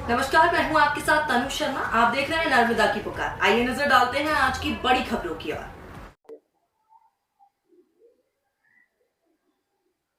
नमस्कार, मैं हूं आपके साथ तनु शर्मा। आप देख रहे हैं नर्मदा की पुकार। आइए नजर डालते हैं आज की बड़ी खबरों की ओर।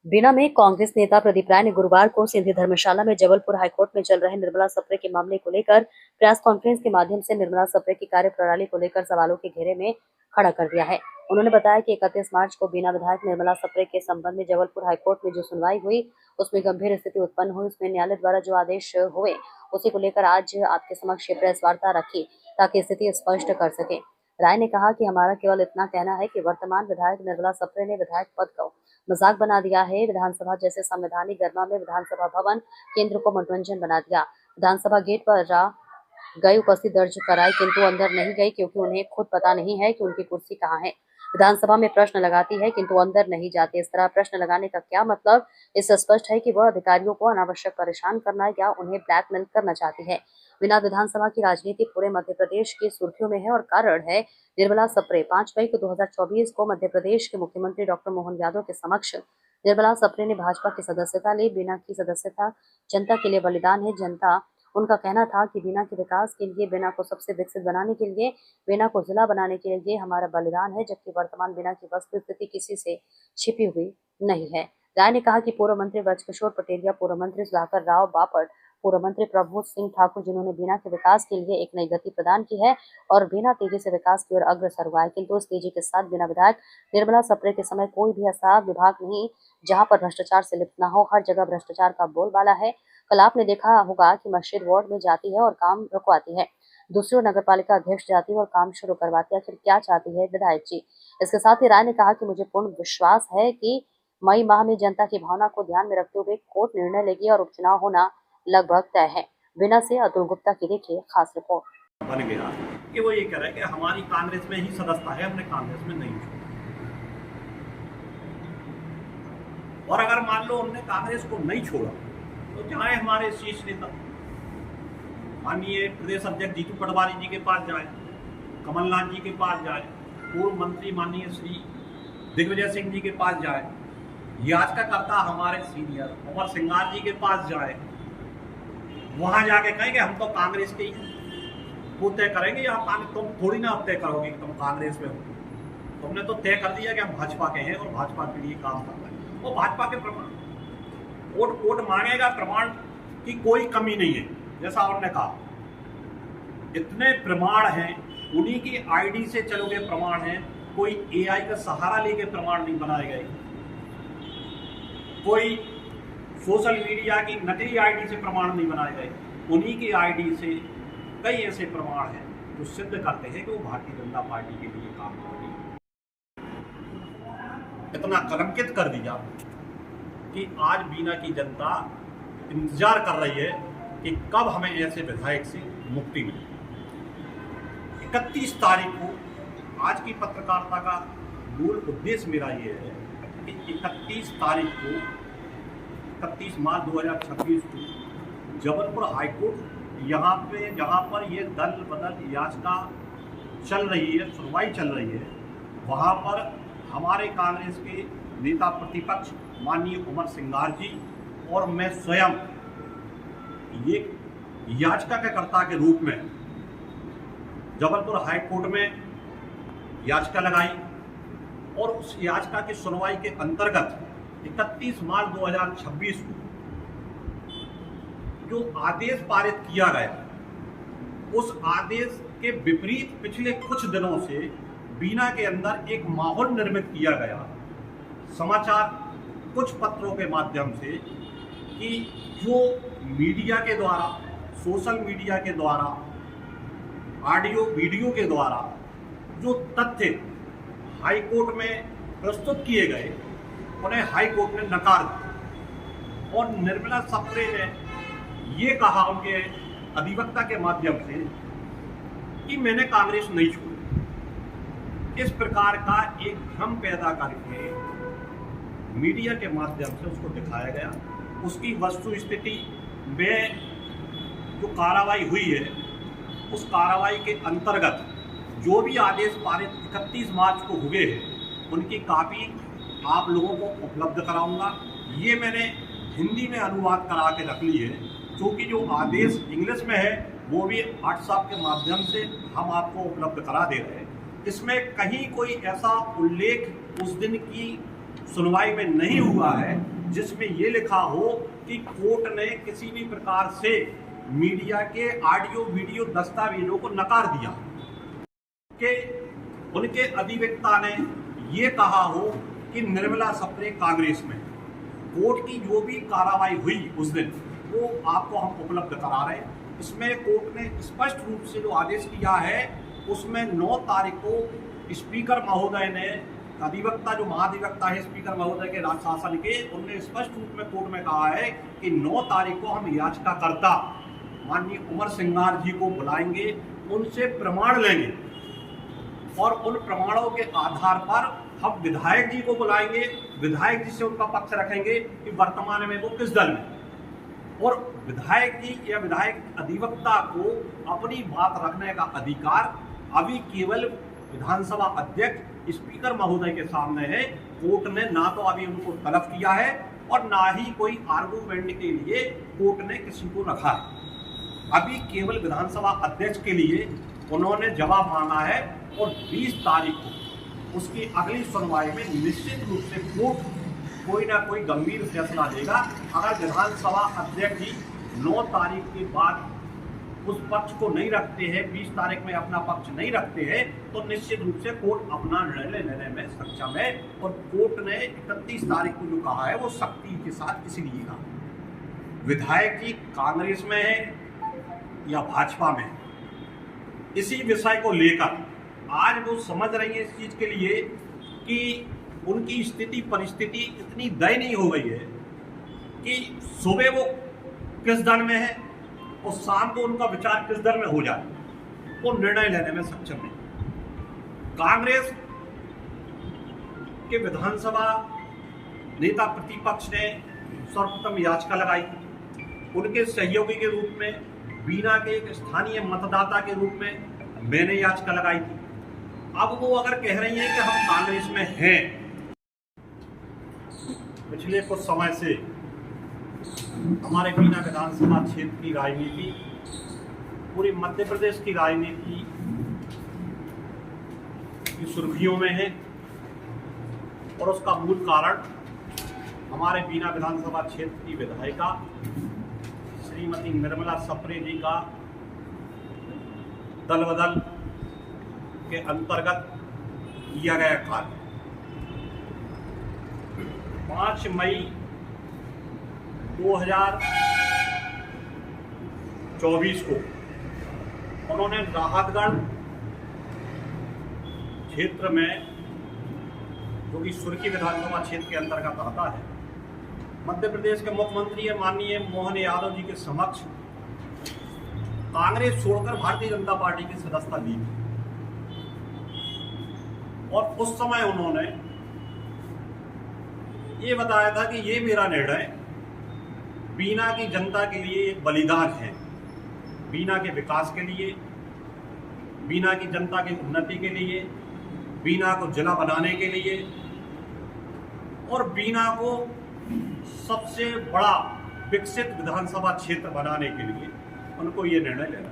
बीना में कांग्रेस नेता प्रदीप राय ने गुरुवार को सिंधी धर्मशाला में जबलपुर हाईकोर्ट में चल रहे निर्मला सप्रे के मामले को लेकर प्रेस कॉन्फ्रेंस के माध्यम से निर्मला सप्रे की कार्यप्रणाली को लेकर सवालों के घेरे में खड़ा कर दिया है। उन्होंने बताया कि 31 मार्च को बीना विधायक निर्मला सप्रे के संबंध में जबलपुर हाईकोर्ट में जो सुनवाई हुई उसमें गंभीर स्थिति उत्पन्न हुई। उसमें न्यायालय द्वारा जो आदेश हुए उसी को लेकर आज आपके समक्ष प्रेस वार्ता रखी ताकि स्थिति स्पष्ट कर सके। राय ने कहा कि हमारा केवल इतना कहना है कि वर्तमान विधायक निर्मला सप्रे ने विधायक पद को मजाक बना दिया है। विधानसभा जैसे संवैधानिक गरिमा में विधानसभा भवन केंद्र को मनोरंजन बना दिया। विधानसभा गेट पर गई उपस्थिति दर्ज कराई किंतु अंदर नहीं गई क्योंकि उन्हें खुद पता नहीं है कि उनकी कुर्सी कहाँ है। विधानसभा में प्रश्न लगाती है किंतु अंदर नहीं जाते। इस तरह प्रश्न लगाने का क्या मतलब? इससे स्पष्ट है कि वह अधिकारियों को अनावश्यक परेशान करना या उन्हें ब्लैकमेल करना चाहती है। बिना विधानसभा की राजनीति पूरे मध्य प्रदेश की सुर्खियों में है और कारण है निर्मला सप्रे। 5 मई को 2024 को मध्य प्रदेश के मुख्यमंत्री डॉक्टर मोहन यादव के समक्ष निर्मला सप्रे ने भाजपा की सदस्यता ली। बीना की सदस्यता जनता के लिए बलिदान है। जनता उनका कहना था कि बीना के विकास के लिए, बीना को सबसे विकसित बनाने के लिए, बीना को जिला बनाने के लिए हमारा बलिदान है, जबकि वर्तमान बीना की वस्तुस्थिति किसी से छिपी हुई नहीं है। राय ने कहा कि पूर्व मंत्री ब्रजकिशोर पटेलिया, पूर्व मंत्री सुधाकर राव बापट, पूर्व मंत्री प्रभु सिंह ठाकुर जिन्होंने बीना के विकास के लिए एक नई गति प्रदान की है और बीना तेजी से विकास की ओर अग्रसर हुआ है, किंतु इस तेजी के साथ बीना विधायक निर्मला सप्रे के समय कोई भी ऐसा विभाग नहीं जहां पर भ्रष्टाचार से लिप्त न हो। हर जगह भ्रष्टाचार का बोलबाला है। कल आपने देखा होगा कि मस्जिद वार्ड में जाती है और काम रुकवाती है, दूसरी ओर नगरपालिका अध्यक्ष जाती है और काम शुरू करवाती है। आखिर क्या चाहती है विधायक जी? इसके साथ ही राय ने कहा कि मुझे पूर्ण विश्वास है कि मई माह में जनता की भावना को ध्यान में रखते हुए कोर्ट निर्णय लेगी और उपचुनाव होना लगभग तय है। बिना से अतुल गुप्ता की देखिए खास रिपोर्ट। बन गया कि वो ये कह रहा है कि हमारी कांग्रेस में ही सदस्यता है, हमने कांग्रेस में नहीं छोड़ा। और अगर मान लो उन्होंने कांग्रेस को नहीं छोड़ा तो चाहे हमारे शीर्ष नेता माननीय प्रदेश अध्यक्ष जीतू पटवारी जी के पास जाए, कमलनाथ जी के पास जाए, पूर्व मंत्री माननीय श्री दिग्विजय सिंह जी के पास जाए, याचिकाकर्ता हमारे सीनियर उमर सिंगार जी के पास जाए, वहां जाके कहेंगे हम तो कांग्रेस के वो तय करेंगे। या तुम थोड़ी ना तय करोगे कि तुम कांग्रेस में हो, तुमने तो तय कर दिया कि हम भाजपा के हैं और भाजपा के लिए काम कर रहे हैं। वो भाजपा के प्रमाण कोर्ट मांगेगा, प्रमाण की कोई कमी नहीं है। जैसा उन्होंने कहा इतने प्रमाण हैं, उन्हीं की आईडी से चलोगे प्रमाण है। कोई एआई का सहारा लेके प्रमाण नहीं बनाए गए, कोई सोशल मीडिया की नकली आईडी से प्रमाण नहीं बनाए गए। उन्हीं की आईडी से कई ऐसे प्रमाण हैं जो सिद्ध करते हैं कि वो भारतीय जनता पार्टी के लिए काम कर रही है। इतना कलंकित कर दिया कि आज बीना की जनता इंतजार कर रही है कि कब हमें ऐसे विधायक से मुक्ति मिले। 31 तारीख को आज की पत्रकारिता का मूल उद्देश्य मेरा ये है कि 31 तारीख को 31 मार्च 2026 को जबलपुर हाईकोर्ट यहाँ पे जहाँ पर ये दल बदल याचिका चल रही है, सुनवाई चल रही है, वहाँ पर हमारे कांग्रेस के नेता प्रतिपक्ष माननीय उमर सिंगार जी और मैं स्वयं ये याचिकाकर्ता के रूप में जबलपुर हाईकोर्ट में याचिका लगाई और उस याचिका की सुनवाई के अंतर्गत 31 मार्च 2026 को जो आदेश पारित किया गया, उस आदेश के विपरीत पिछले कुछ दिनों से बीना के अंदर एक माहौल निर्मित किया गया समाचार कुछ पत्रों के माध्यम से कि जो मीडिया के द्वारा, सोशल मीडिया के द्वारा, ऑडियो वीडियो के द्वारा जो तथ्य हाईकोर्ट में प्रस्तुत किए गए उन्हें हाईकोर्ट ने नकार दिया और निर्मला सप्रे ने ये कहा उनके अधिवक्ता के माध्यम से कि मैंने कांग्रेस नहीं छोड़ी। इस प्रकार का एक भ्रम पैदा करके मीडिया के माध्यम से उसको दिखाया गया। उसकी वस्तु स्थिति में जो कार्रवाई हुई है, उस कार्रवाई के अंतर्गत जो भी आदेश पारित 31 मार्च को हुए हैं उनकी कॉपी आप लोगों को उपलब्ध कराऊंगा। ये मैंने हिंदी में अनुवाद करा के रख ली है, क्योंकि जो आदेश इंग्लिश में है वो भी व्हाट्सएप के माध्यम से हम आपको उपलब्ध करा दे रहे हैं। इसमें कहीं कोई ऐसा उल्लेख उस दिन की सुनवाई में नहीं हुआ है जिसमें ये लिखा हो कि कोर्ट ने किसी भी प्रकार से मीडिया के ऑडियो वीडियो दस्तावेजों को नकार दिया, कि उनके अधिवक्ता ने ये कहा हो कि निर्मला सप्रे कांग्रेस में। कोर्ट की जो भी कार्रवाई हुई उस दिन वो आपको हम उपलब्ध करा रहे हैं। इसमें कोर्ट ने स्पष्ट रूप से जो आदेश दिया है उसमें 9 तारीख को स्पीकर महोदय ने, अधिवक्ता जो महाधिवक्ता है स्पीकर महोदय के राज शासन के, उन्होंने स्पष्ट रूप में कोर्ट में कहा है कि 9 तारीख को हम याचिकाकर्ता माननीय उमर सिंगार जी को बुलाएंगे, उनसे प्रमाण लेंगे और उन प्रमाणों के आधार पर हम विधायक जी को बुलाएंगे, विधायक जी से उनका पक्ष रखेंगे कि वर्तमान में वो किस दल में, और विधायक जी या विधायक अधिवक्ता को अपनी बात रखने का अधिकार अभी केवल विधानसभा अध्यक्ष स्पीकर महोदय के सामने है। कोर्ट ने ना तो अभी उनको तलब किया है और ना ही कोई आर्गूमेंट के लिए कोर्ट ने किसी को रखा है। अभी केवल विधानसभा अध्यक्ष के लिए उन्होंने जवाब मांगा है और 20 तारीख को उसकी अगली सुनवाई में निश्चित रूप से कोर्ट कोई ना कोई गंभीर फैसला लेगा। अगर विधानसभा अध्यक्ष जी 9 तारीख के बाद उस पक्ष को नहीं रखते हैं, 20 तारीख में अपना पक्ष नहीं रखते हैं, तो निश्चित रूप से कोर्ट अपना निर्णय लेने में सक्षम है। और कोर्ट ने 31 तारीख को जो कहा है वो सख्ती के साथ इसलिए कहा। विधायक जी कांग्रेस में है या भाजपा में है, इसी विषय को लेकर आज वो समझ रही है इस चीज के लिए कि उनकी स्थिति परिस्थिति इतनी दयनीय हो गई है कि सुबह वो किस दल में है और शाम को उनका विचार किस दल में हो जाए, वो निर्णय लेने में सक्षम नहीं। कांग्रेस के विधानसभा नेता प्रतिपक्ष ने सर्वप्रथम याचिका लगाई, उनके सहयोगी के रूप में बीना के एक स्थानीय मतदाता के रूप में मैंने याचिका लगाई थी। अब वो अगर कह रही हैं कि हम कांग्रेस में हैं, पिछले कुछ समय से हमारे बीना विधानसभा क्षेत्र की राजनीति, पूरी मध्य प्रदेश की राजनीति की सुर्खियों में है और उसका मूल कारण हमारे बीना विधानसभा क्षेत्र की विधायिका श्रीमती निर्मला सप्रे जी का दल बदल के अंतर्गत किया गया कार्य। 5 मई 2024 को उन्होंने राहतगढ़ क्षेत्र में, जो कि सुर्खी विधानसभा क्षेत्र के अंतर्गत आता है, मध्य प्रदेश के मुख्यमंत्री माननीय मोहन यादव जी के समक्ष कांग्रेस छोड़कर भारतीय जनता पार्टी की सदस्यता ली और उस समय उन्होंने ये बताया था कि ये मेरा निर्णय बीना की जनता के लिए एक बलिदान है, बीना के विकास के लिए, बीना की जनता की उन्नति के लिए, बीना को जिला बनाने के लिए और बीना को सबसे बड़ा विकसित विधानसभा क्षेत्र बनाने के लिए उनको ये निर्णय लेना।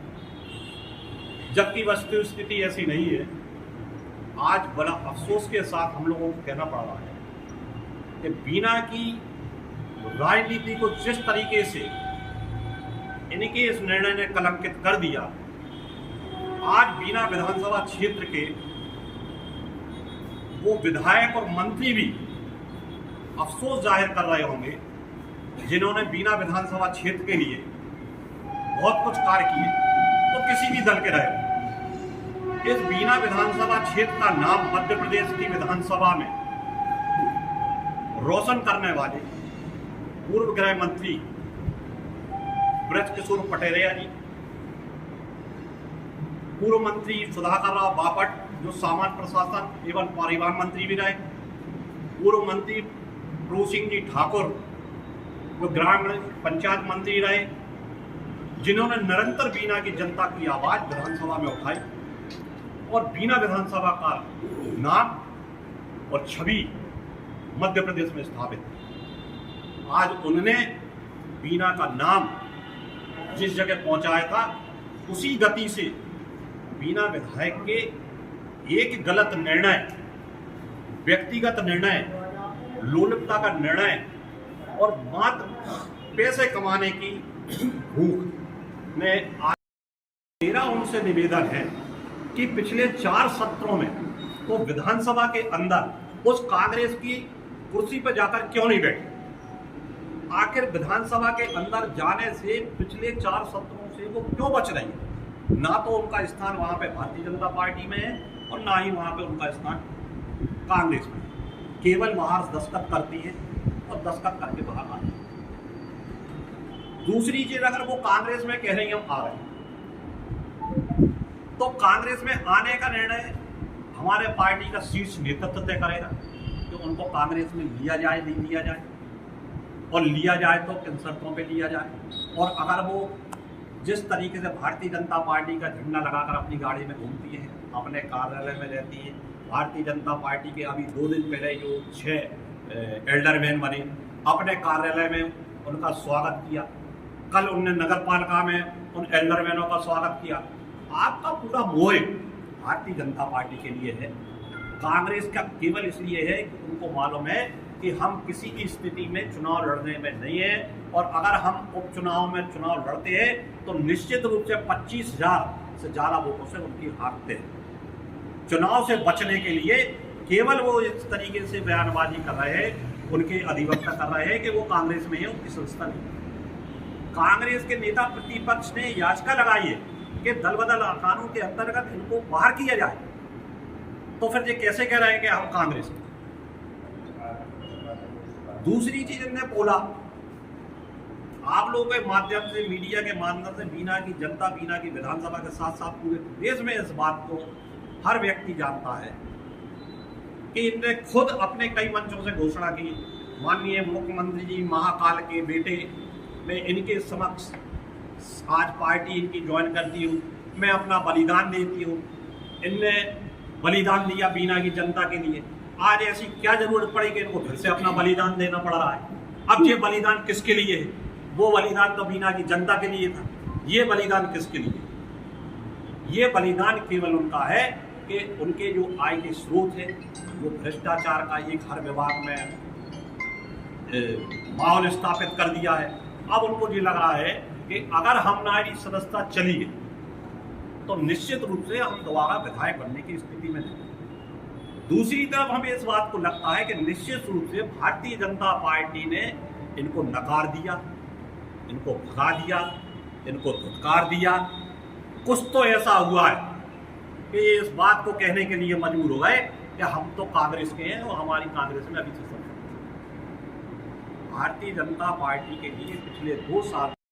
जबकि वस्तु स्थिति ऐसी नहीं है। आज बड़ा अफसोस के साथ हम लोगों को कहना पड़ रहा है कि बीना की राजनीति को जिस तरीके से इनके इस निर्णय ने कलंकित कर दिया, आज बीना विधानसभा क्षेत्र के वो विधायक और मंत्री भी अफसोस जाहिर कर रहे होंगे जिन्होंने बीना विधानसभा क्षेत्र के लिए बहुत कुछ कार्य किए, तो किसी भी दल के रहे। इस बीना विधानसभा क्षेत्र का नाम मध्य प्रदेश की विधानसभा में रोशन करने वाले पूर्व गृह मंत्री ब्रजकिशोर पटेरिया जी, पूर्व मंत्री सुधाकर राव बापट जो सामान्य प्रशासन एवं परिवहन मंत्री भी रहे, पूर्व मंत्री प्रभु सिंह जी ठाकुर वो ग्रामीण पंचायत मंत्री रहे, जिन्होंने निरंतर बीना की जनता की आवाज विधानसभा में उठाई और बीना विधानसभा का नाम और छवि मध्य प्रदेश में स्थापित। आज उन्होंने बीना का नाम जिस जगह पहुंचाया था उसी गति से बीना विधायक के एक गलत निर्णय, व्यक्तिगत निर्णय, लोलुपता का निर्णय और मात्र पैसे कमाने की भूख में मेरा उनसे निवेदन है कि पिछले 4 सत्रों में तो विधानसभा के अंदर उस कांग्रेस की कुर्सी पर जाकर क्यों नहीं बैठे? आखिर विधानसभा के अंदर जाने से पिछले 4 सत्रों से वो क्यों बच रही है? ना तो उनका स्थान वहां पे भारतीय जनता पार्टी में है और ना ही वहां पे उनका स्थान कांग्रेस में। केवल वहां दस्तखत करती है और दस्तखत करके बाहर आती है। दूसरी चीज, अगर वो कांग्रेस में कह रही हम आ रहे हैं, तो कांग्रेस में आने का निर्णय हमारे पार्टी का शीर्ष नेतृत्व तय करेगा कि उनको कांग्रेस में लिया जाए नहीं लिया जाए, और लिया जाए तो किन शर्तों पे लिया जाए। और अगर वो जिस तरीके से भारतीय जनता पार्टी का झंडा लगाकर अपनी गाड़ी में घूमती है, अपने कार्यालय में रहती है, भारतीय जनता पार्टी के अभी 2 दिन पहले जो 6 एल्डरमैन बने, अपने कार्यालय में उनका स्वागत किया, कल उनने नगर पालिका में उन एल्डरमैनों का स्वागत किया। आपका पूरा मोह भारतीय जनता पार्टी के लिए है, कांग्रेस का केवल इसलिए है कि उनको मालूम है कि हम किसी की स्थिति में चुनाव लड़ने में नहीं है, और अगर हम उपचुनाव में चुनाव लड़ते हैं तो निश्चित रूप से 25,000 से ज़्यादा वोटों से उनकी हारते हैं। चुनाव से बचने के लिए केवल वो इस तरीके से बयानबाजी कर रहे हैं, उनके अधिवक्ता कर रहे हैं कि वो कांग्रेस में है, उनकी संस्था नहीं। कांग्रेस के नेता प्रतिपक्ष ने याचिका लगाई है कि दल बदल कानून के अंतर्गत इनको बाहर किया जाए, तो फिर ये कैसे कह रहे हैं कि हम कांग्रेस में? दूसरी चीज इन्होंने बोला, आप लोगों के माध्यम से, मीडिया के माध्यम से बीना की जनता, बीना की विधानसभा के साथ साथ पूरे देश में इस बात को हर व्यक्ति जानता है कि इनने खुद अपने कई मंचों से घोषणा की, माननीय मुख्यमंत्री जी महाकाल के बेटे, मैं इनके समक्ष आज पार्टी इनकी ज्वाइन करती हूँ, मैं अपना बलिदान देती हूँ। इनने बलिदान दिया बीना की जनता के लिए, आज ऐसी क्या जरूरत पड़ी कि इनको फिर से अपना बलिदान देना पड़ रहा है? अब ये बलिदान किसके लिए है? वो बलिदान तो बीना की जनता के लिए था, ये बलिदान किसके लिए? ये बलिदान केवल उनका है कि उनके जो आय के स्रोत है, वो भ्रष्टाचार का एक हर विभाग में माहौल स्थापित कर दिया है। अब उनको ये लग रहा है कि अगर हमारी सदस्यता चली है तो निश्चित रूप से हम दोबारा विधायक बनने की स्थिति में नहीं। दूसरी तरफ हमें इस बात को लगता है कि निश्चित रूप से भारतीय जनता पार्टी ने इनको नकार दिया, इनको भगा दिया, इनको धुतकार दिया। कुछ तो ऐसा हुआ है कि ये इस बात को कहने के लिए मजबूर हो गए कि हम तो कांग्रेस के हैं और हमारी कांग्रेस में अभी से भारतीय जनता पार्टी के लिए पिछले 2 साल